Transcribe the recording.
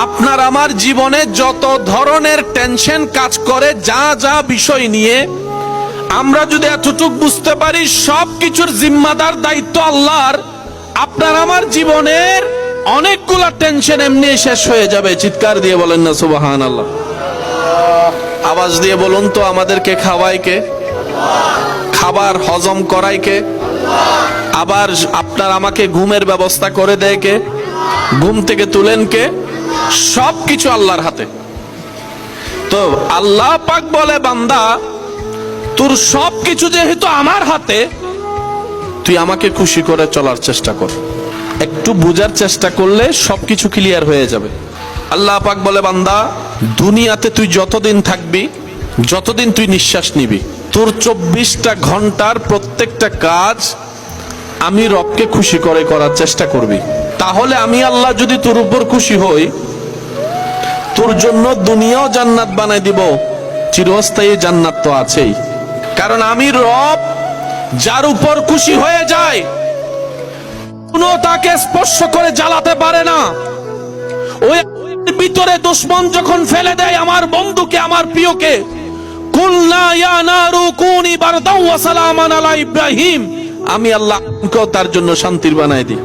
আপনার আমার জীবনে যত ধরনের টেনশন কাজ করে, যা যা বিষয় নিয়ে, আমরা যদি এতটুকু বুঝতে পারি সব কিছুর জিম্মাদার দায়িত্ব আল্লাহর, আপনার আমার জীবনের অনেকগুলা টেনশন এমনি শেষ হয়ে যাবে। চিৎকার দিয়ে বলেন না সুবহানাল্লাহ। আওয়াজ দিয়ে বলুন তো, আমাদেরকে খাওয়ায় কে? খাবার হজম করায় কে? আবার আপনার আমাকে ঘুমের ব্যবস্থা করে দেয় কে? ঘুম থেকে তুলেন কে? সবকিছু আল্লাহর হাতে। তো আল্লাহ পাক বলে, বান্দা তোর সবকিছু যেহেতু আমার হাতে, তুই আমাকে খুশি করে চলার চেষ্টা কর। একটু বোঝার চেষ্টা করলে সবকিছু ক্লিয়ার হয়ে যাবে। আল্লাহ পাক বলে, বান্দা দুনিয়াতে তুই যতদিন থাকবি, যতদিন তুই নিঃশ্বাস নিবি, তোর 24টা ঘন্টার প্রত্যেকটা কাজ আমি রবকে খুশি করে করার চেষ্টা করবি। তাহলে আমি আল্লাহ যদি তোর উপর খুশি হই, তোর জন্য দুনিয়াও জান্নাত বানাই দিব, চিরস্থায়ী জান্নাত তো আছেই। কারণ আমি রব যার উপর খুশি হয়ে যায়, কোনো তাকে স্পর্শ করে জ্বালাতে পারে না। ওই ভিতরে দুশমন যখন ফেলে দেয় আমার বন্ধুকে, আমার প্রিয়কে, কুলনা ইয়া নারু কুনি বারদাও ওয়া সালামান আলা ইব্রাহিম, আমি আল্লাহ তার জন্য শান্তির বানাই দিই।